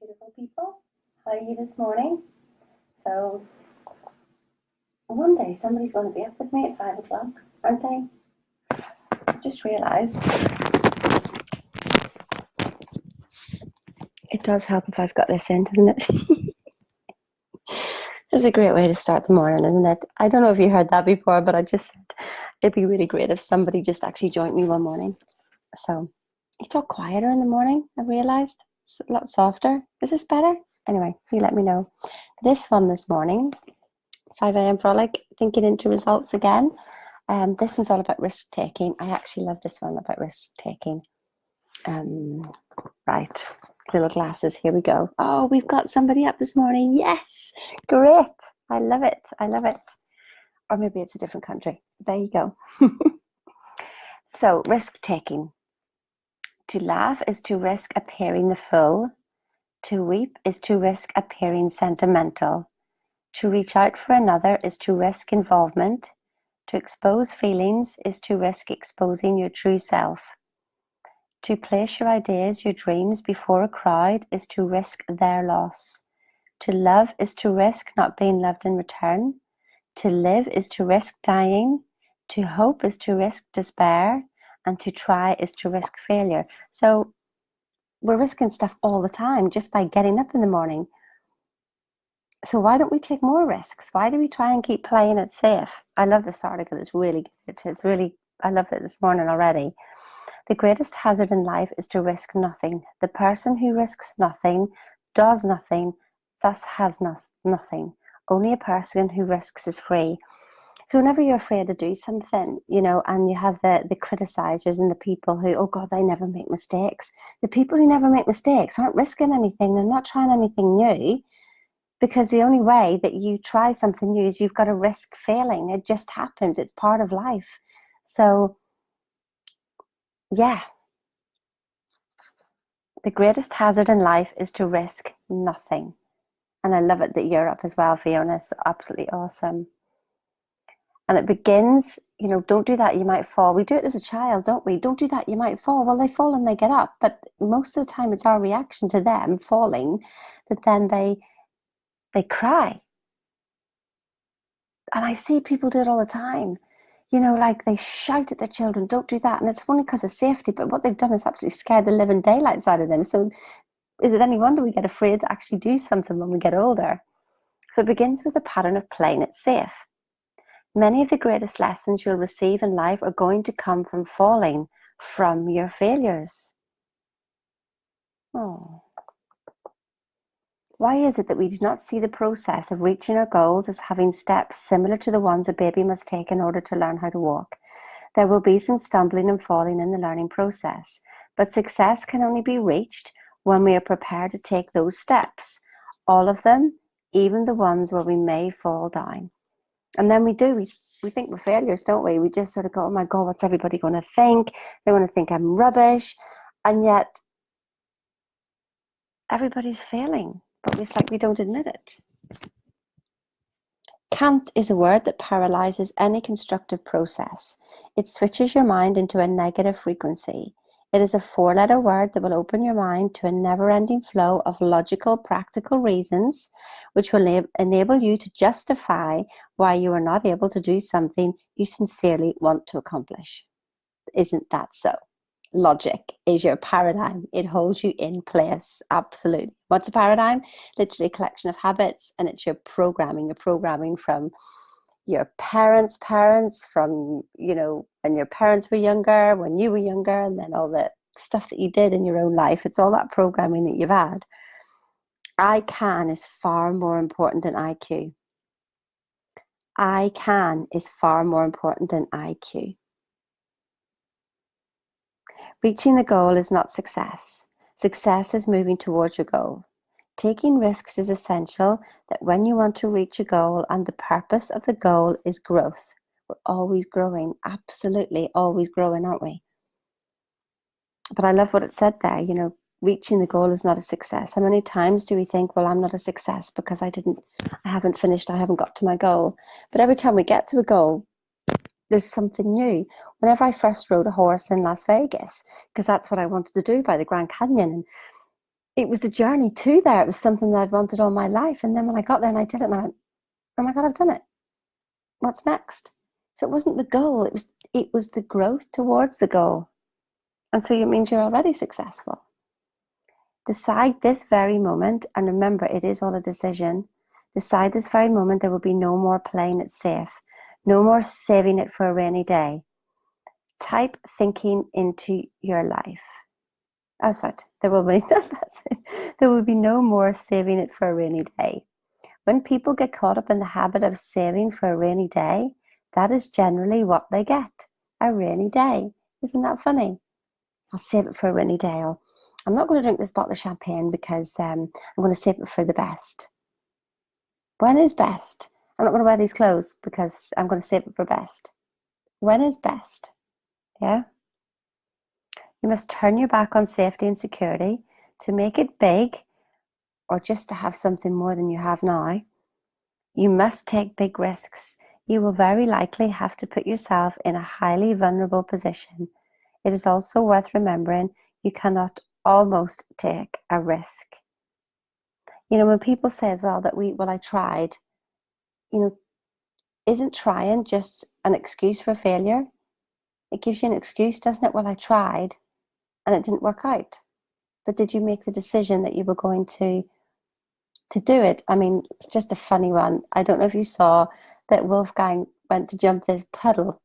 beautiful people. How are you this morning? So, one day somebody's going to be up with me at 5 o'clock, aren't they? I just realised it does help if I've got this in, doesn't it? It's a great way to start the morning, isn't it? I don't know if you heard that before, but I just said it'd be really great if somebody just actually joined me one morning. So, you talk quieter in the morning, I realised. It's a lot softer. Is this better? Anyway, you let me know. This one this morning, 5 a.m. frolic, thinking into results again. This one's all about risk taking. I actually love this one about risk taking. Right, little glasses. Here we go. Oh, we've got somebody up this morning. Yes, great. I love it. I love it. Or maybe it's a different country. There you go. So, risk taking. To laugh is to risk appearing the fool. To weep is to risk appearing sentimental. To reach out for another is to risk involvement. To expose feelings is to risk exposing your true self. To place your ideas, your dreams before a crowd is to risk their loss. To love is to risk not being loved in return. To live is to risk dying. To hope is to risk despair. And to try is to risk failure. So we're risking stuff all the time just by getting up in the morning. So why don't we take more risks? Why do we try and keep playing it safe? I love this article. It's really good. I love it this morning already. The greatest hazard in life is to risk nothing. The person who risks nothing does nothing, thus has nothing. Only a person who risks is free. So whenever you're afraid to do something, and you have the criticizers and the people who, oh God, they never make mistakes. The people who never make mistakes aren't risking anything. They're not trying anything new. Because the only way that you try something new is you've got to risk failing. It just happens. It's part of life. So, yeah. The greatest hazard in life is to risk nothing. And I love it that you're up as well, Fiona. It's absolutely awesome. And it begins, don't do that, you might fall. We do it as a child, don't we? Don't do that, you might fall. Well, they fall and they get up. But most of the time it's our reaction to them falling that then they cry. And I see people do it all the time. Like they shout at their children, don't do that. And it's only because of safety, but what they've done is absolutely scared the living daylights out of them. So is it any wonder we get afraid to actually do something when we get older? So it begins with a pattern of playing it safe. Many of the greatest lessons you'll receive in life are going to come from falling from your failures. Oh. Why is it that we do not see the process of reaching our goals as having steps similar to the ones a baby must take in order to learn how to walk? There will be some stumbling and falling in the learning process, but success can only be reached when we are prepared to take those steps, all of them, even the ones where we may fall down. And then we think we're failures, don't we? We just sort of go, oh my God, what's everybody going to think? They want to think I'm rubbish. And yet everybody's failing, but it's like we don't admit it. Can't is a word that paralyzes any constructive process. It switches your mind into a negative frequency. It is a 4-letter word that will open your mind to a never-ending flow of logical, practical reasons, which will enable you to justify why you are not able to do something you sincerely want to accomplish. Isn't that so? Logic is your paradigm. It holds you in place. Absolutely. What's a paradigm? Literally a collection of habits, and it's your programming. You're programming from your parents, from, when your parents were younger, when you were younger, and then all the stuff that you did in your own life. It's all that programming that you've had. I can is far more important than IQ. I can is far more important than IQ. Reaching the goal is not success. Success is moving towards your goal. Taking risks is essential that when you want to reach a goal, and the purpose of the goal is growth. We're always growing, absolutely always growing, aren't we? But I love what it said there, reaching the goal is not a success. How many times do we think, well, I'm not a success because I haven't finished, I haven't got to my goal. But every time we get to a goal, there's something new. Whenever I first rode a horse in Las Vegas, because that's what I wanted to do by the Grand Canyon, and it was the journey to there. It was something that I'd wanted all my life. And then when I got there and I did it, and I went, oh my God, I've done it. What's next? So it wasn't the goal, it was the growth towards the goal. And so it means you're already successful. Decide this very moment, and remember, it is all a decision. Decide this very moment there will be no more playing it safe, no more saving it for a rainy day. Type thinking into your life. That's it. There will be that's it. There will be no more saving it for a rainy day. When people get caught up in the habit of saving for a rainy day, that is generally what they get. A rainy day. Isn't that funny? I'll save it for a rainy day. I'm not going to drink this bottle of champagne because I'm going to save it for the best. When is best? I'm not going to wear these clothes because I'm going to save it for best. When is best? Yeah? You must turn your back on safety and security to make it big, or just to have something more than you have now. You must take big risks. You will very likely have to put yourself in a highly vulnerable position. It is also worth remembering you cannot almost take a risk. You know, when people say as well that I tried, you know, isn't trying just an excuse for failure? It gives you an excuse, doesn't it? Well, I tried and it didn't work out. But did you make the decision that you were going to do it? I mean, just a funny one. I don't know if you saw that Wolfgang went to jump this puddle.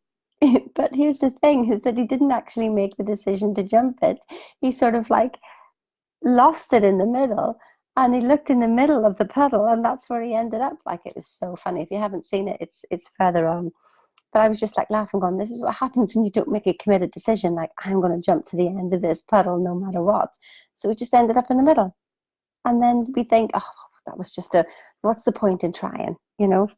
But here's the thing, is that he didn't actually make the decision to jump it. He sort of like lost it in the middle, and he looked in the middle of the puddle, and that's where he ended up. Like, it was so funny. If you haven't seen it, it's further on. But I was just like laughing, going, this is what happens when you don't make a committed decision, like, I'm going to jump to the end of this puddle no matter what. So we just ended up in the middle. And then we think, oh, that was just what's the point in trying, you know?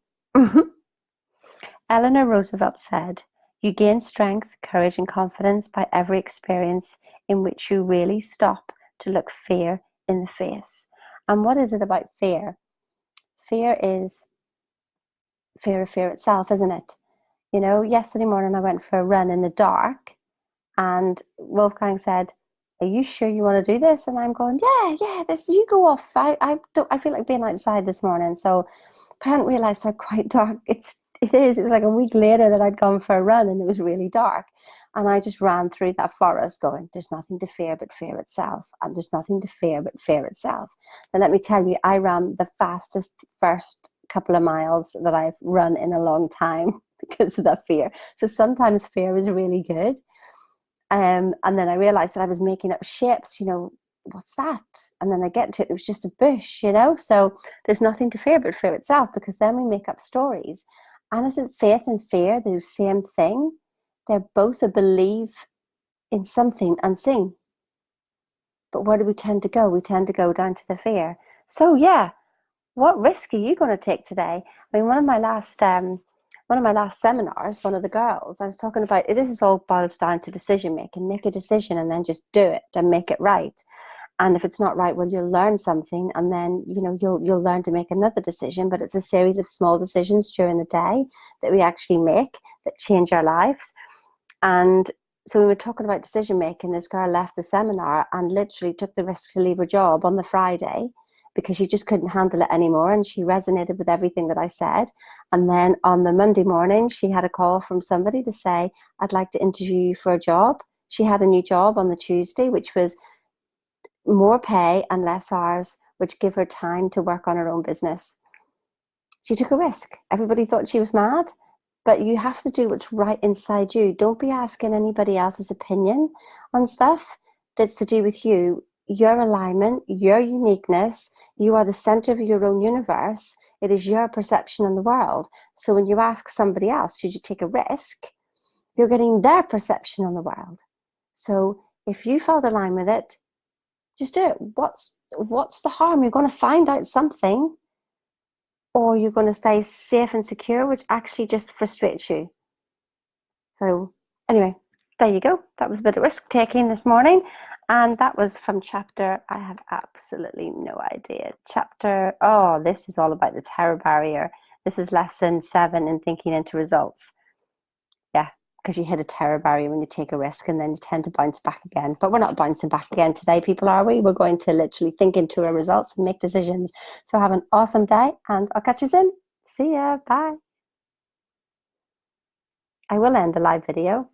Eleanor Roosevelt said, you gain strength, courage, and confidence by every experience in which you really stop to look fear in the face. And what is it about fear? Fear is fear of fear itself, isn't it? You know, yesterday morning I went for a run in the dark, and Wolfgang said, are you sure you want to do this? And I'm going, yeah, this, you go off. I feel like being outside this morning. So I hadn't realized how quite dark it is. It was like a week later that I'd gone for a run and it was really dark. And I just ran through that forest going, there's nothing to fear but fear itself. And there's nothing to fear but fear itself. And let me tell you, I ran the fastest first couple of miles that I've run in a long time because of that fear. So sometimes fear is really good. And then I realized that I was making up shapes, you know, what's that? And then I get to it, it was just a bush, you know? So there's nothing to fear but fear itself, because then we make up stories. And isn't faith and fear the same thing? They're both a belief in something unseen. But where do we tend to go? We tend to go down to the fear. So yeah, what risk are you going to take today? I mean, one of my last seminars, one of the girls, I was talking about, this is all boils down to decision making. Make a decision and then just do it and make it right. And if it's not right, well, you'll learn something, and then, you know, you'll learn to make another decision. But it's a series of small decisions during the day that we actually make that change our lives. And so we were talking about decision making. This girl left the seminar and literally took the risk to leave her job on the Friday because she just couldn't handle it anymore, and she resonated with everything that I said. And then on the Monday morning, she had a call from somebody to say, I'd like to interview you for a job. She had a new job on the Tuesday, which was more pay and less hours, which give her time to work on her own business. She took a risk. Everybody thought she was mad, but you have to do what's right inside you. Don't be asking anybody else's opinion on stuff that's to do with you. Your alignment, your uniqueness, you are the center of your own universe. It is your perception on the world. So when you ask somebody else, should you take a risk, you're getting their perception on the world. So if you felt aligned with it, just do it. What's the harm? You're going to find out something, or you're going to stay safe and secure, which actually just frustrates you. So anyway, there you go. That was a bit of risk taking this morning. And that was from chapter, I have absolutely no idea. Chapter, oh, this is all about the terror barrier. This is lesson 7 in thinking into results. Yeah, because you hit a terror barrier when you take a risk, and then you tend to bounce back again. But we're not bouncing back again today, people, are we? We're going to literally think into our results and make decisions. So have an awesome day, and I'll catch you soon. See ya. Bye. I will end the live video.